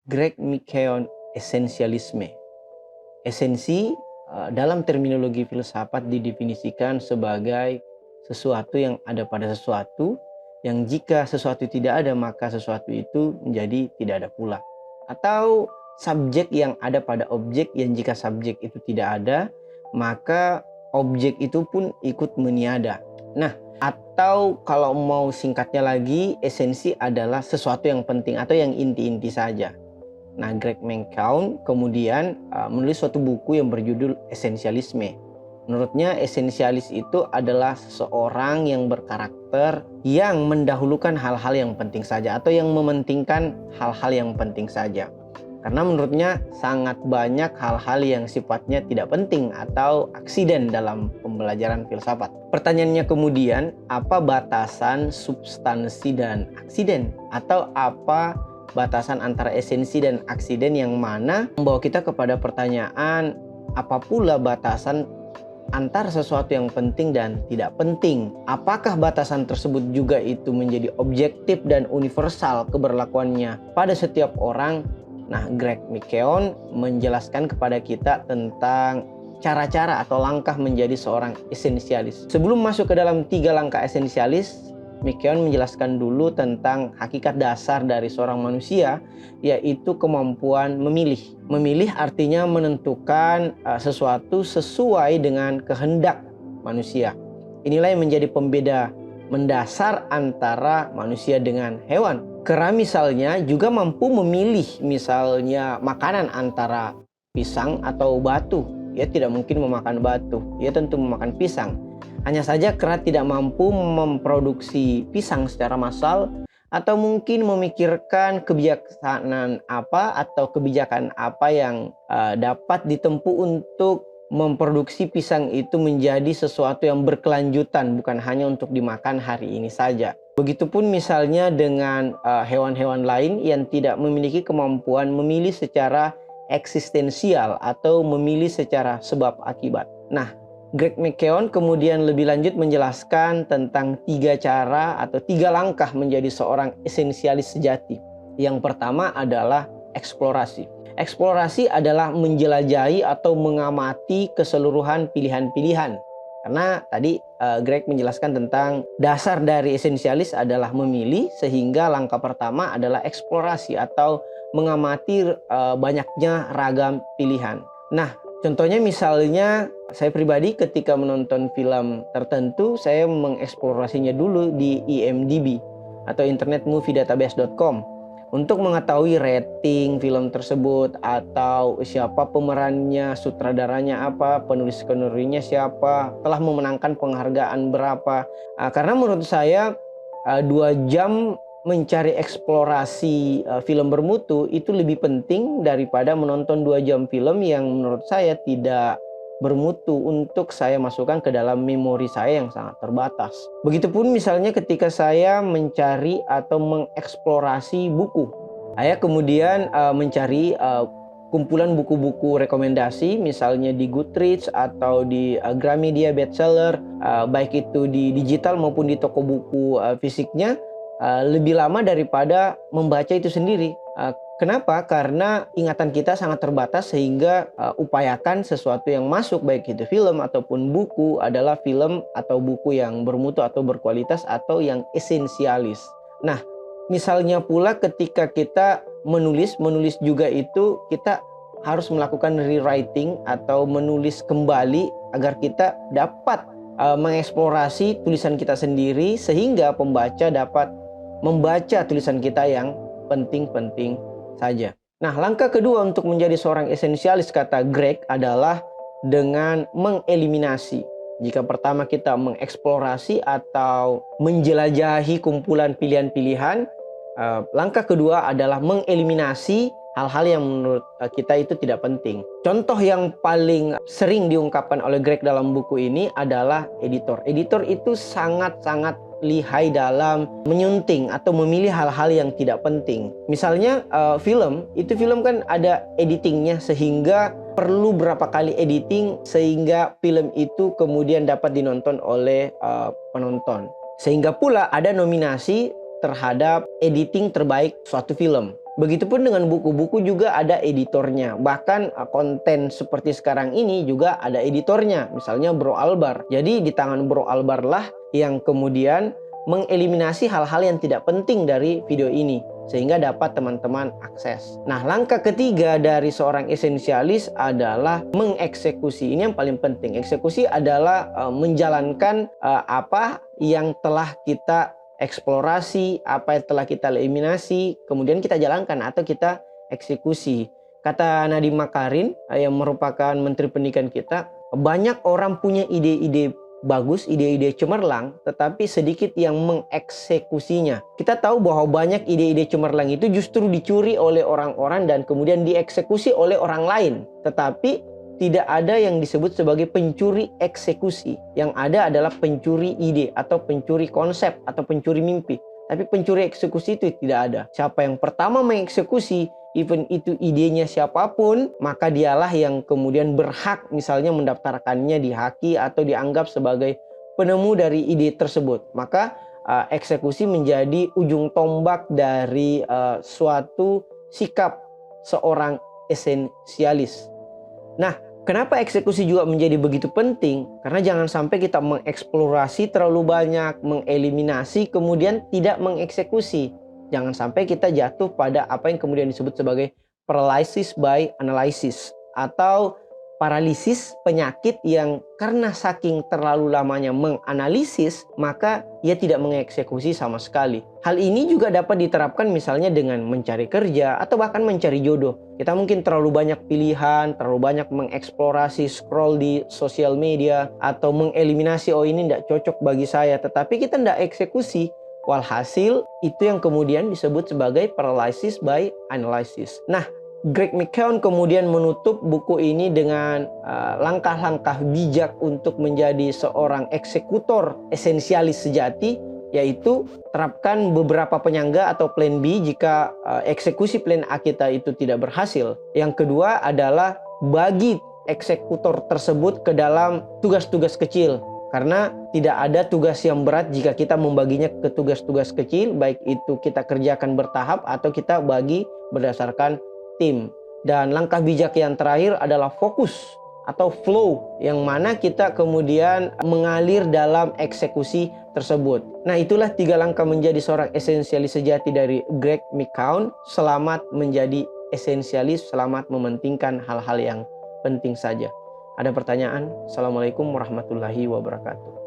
Greg McKeown esensialisme. Esensi dalam terminologi filsafat didefinisikan sebagai sesuatu yang ada pada sesuatu, yang jika sesuatu tidak ada maka sesuatu itu menjadi tidak ada pula. Atau subjek yang ada pada objek, yang jika subjek itu tidak ada maka objek itu pun ikut meniada. Nah, atau kalau mau singkatnya lagi, esensi adalah sesuatu yang penting atau yang inti-inti saja. Nah, Greg McKeown kemudian menulis suatu buku yang berjudul Esensialisme. Menurutnya esensialis itu adalah seseorang yang berkarakter yang mendahulukan hal-hal yang penting saja atau yang mementingkan hal-hal yang penting saja. Karena menurutnya sangat banyak hal-hal yang sifatnya tidak penting atau aksiden dalam pembelajaran filsafat. Pertanyaannya kemudian, apa batasan substansi dan aksiden? Atau apa batasan antara esensi dan aksiden yang mana membawa kita kepada pertanyaan, apa pula batasan antara sesuatu yang penting dan tidak penting? Apakah batasan tersebut juga itu menjadi objektif dan universal keberlakuannya pada setiap orang? Nah, Greg McKeown menjelaskan kepada kita tentang cara-cara atau langkah menjadi seorang esensialis. Sebelum masuk ke dalam 3 langkah esensialis, McKeown menjelaskan dulu tentang hakikat dasar dari seorang manusia, yaitu kemampuan memilih. Memilih artinya menentukan sesuatu sesuai dengan kehendak manusia. Inilah yang menjadi pembeda mendasar antara manusia dengan hewan. Kera misalnya juga mampu memilih misalnya makanan antara pisang atau batu. Ia tidak mungkin memakan batu, ia tentu memakan pisang. Hanya saja kera tidak mampu memproduksi pisang secara massal atau mungkin memikirkan kebijaksanaan apa atau kebijakan apa yang dapat ditempuh untuk memproduksi pisang itu menjadi sesuatu yang berkelanjutan, bukan hanya untuk dimakan hari ini saja. Begitupun misalnya dengan hewan-hewan lain yang tidak memiliki kemampuan memilih secara eksistensial atau memilih secara sebab akibat. Nah, Greg McKeown kemudian lebih lanjut menjelaskan tentang 3 cara atau 3 langkah menjadi seorang esensialis sejati. Yang pertama adalah eksplorasi. Eksplorasi adalah menjelajahi atau mengamati keseluruhan pilihan-pilihan. Karena tadi Greg menjelaskan tentang dasar dari esensialis adalah memilih, sehingga langkah pertama adalah eksplorasi atau mengamati banyaknya ragam pilihan. Nah, contohnya misalnya saya pribadi ketika menonton film tertentu, saya mengeksplorasinya dulu di IMDb atau internetmoviedatabase.com. Untuk mengetahui rating film tersebut atau siapa pemerannya, sutradaranya apa, penulis skenario-nya siapa, telah memenangkan penghargaan berapa. Karena menurut saya 2 jam mencari eksplorasi film bermutu itu lebih penting daripada menonton 2 jam film yang menurut saya tidak bermutu untuk saya masukkan ke dalam memori saya yang sangat terbatas. Begitupun misalnya ketika saya mencari atau mengeksplorasi buku. Saya kemudian mencari kumpulan buku-buku rekomendasi misalnya di Goodreads atau di Gramedia bestseller, baik itu di digital maupun di toko buku fisiknya, lebih lama daripada membaca itu sendiri. Kenapa? Karena ingatan kita sangat terbatas sehingga upayakan sesuatu yang masuk baik itu film ataupun buku adalah film atau buku yang bermutu atau berkualitas atau yang esensialis. Nah, misalnya pula ketika kita menulis juga itu kita harus melakukan rewriting atau menulis kembali agar kita dapat mengeksplorasi tulisan kita sendiri sehingga pembaca dapat membaca tulisan kita yang penting-penting saja. Nah, langkah kedua untuk menjadi seorang esensialis kata Greg adalah dengan mengeliminasi. Jika pertama kita mengeksplorasi atau menjelajahi kumpulan pilihan-pilihan, langkah kedua adalah mengeliminasi hal-hal yang menurut kita itu tidak penting. Contoh yang paling sering diungkapkan oleh Greg dalam buku ini adalah editor. Editor itu sangat-sangat lihai dalam menyunting atau memilih hal-hal yang tidak penting. Misalnya film kan ada editingnya sehingga perlu berapa kali editing sehingga film itu kemudian dapat dinonton oleh penonton. Sehingga pula ada nominasi terhadap editing terbaik suatu film. Begitupun dengan buku-buku juga ada editornya. Bahkan konten seperti sekarang ini juga ada editornya. Misalnya Bro Albar. Jadi di tangan Bro Albar lah yang kemudian mengeliminasi hal-hal yang tidak penting dari video ini, sehingga dapat teman-teman akses. Nah, langkah ketiga dari seorang esensialis adalah mengeksekusi. Ini yang paling penting. Eksekusi adalah menjalankan apa yang telah kita eksplorasi, apa yang telah kita eliminasi, kemudian kita jalankan atau kita eksekusi. Kata Nadiem Makarim yang merupakan Menteri Pendidikan kita, banyak orang punya ide-ide bagus, ide-ide cemerlang, tetapi sedikit yang mengeksekusinya. Kita tahu bahwa banyak ide-ide cemerlang itu justru dicuri oleh orang-orang dan kemudian dieksekusi oleh orang lain. Tetapi tidak ada yang disebut sebagai pencuri eksekusi. Yang ada adalah pencuri ide atau pencuri konsep atau pencuri mimpi. Tapi pencuri eksekusi itu tidak ada. Siapa yang pertama mengeksekusi, even itu idenya siapapun, maka dialah yang kemudian berhak misalnya mendaftarkannya di Haki atau dianggap sebagai penemu dari ide tersebut. Maka eksekusi menjadi ujung tombak dari suatu sikap seorang esensialis. Nah, kenapa eksekusi juga menjadi begitu penting? Karena jangan sampai kita mengeksplorasi terlalu banyak, mengeliminasi, kemudian tidak mengeksekusi. Jangan sampai kita jatuh pada apa yang kemudian disebut sebagai paralysis by analysis atau paralisis penyakit yang karena saking terlalu lamanya menganalisis, maka ia tidak mengeksekusi sama sekali. Hal ini juga dapat diterapkan misalnya dengan mencari kerja atau bahkan mencari jodoh. Kita mungkin terlalu banyak pilihan, terlalu banyak mengeksplorasi, scroll di sosial media, atau mengeliminasi, oh ini tidak cocok bagi saya, tetapi kita tidak eksekusi. Walhasil itu yang kemudian disebut sebagai paralysis by analysis. Nah, Greg McKeown kemudian menutup buku ini dengan langkah-langkah bijak untuk menjadi seorang eksekutor esensialis sejati, yaitu terapkan beberapa penyangga atau plan B jika eksekusi plan A kita itu tidak berhasil. Yang kedua adalah bagi eksekutor tersebut ke dalam tugas-tugas kecil. Karena tidak ada tugas yang berat jika kita membaginya ke tugas-tugas kecil, baik itu kita kerjakan bertahap atau kita bagi berdasarkan tim. Dan langkah bijak yang terakhir adalah fokus atau flow, yang mana kita kemudian mengalir dalam eksekusi tersebut. Nah, itulah 3 langkah menjadi seorang esensialis sejati dari Greg McKeown. Selamat menjadi esensialis, selamat mementingkan hal-hal yang penting saja. Ada pertanyaan? Assalamualaikum warahmatullahi wabarakatuh.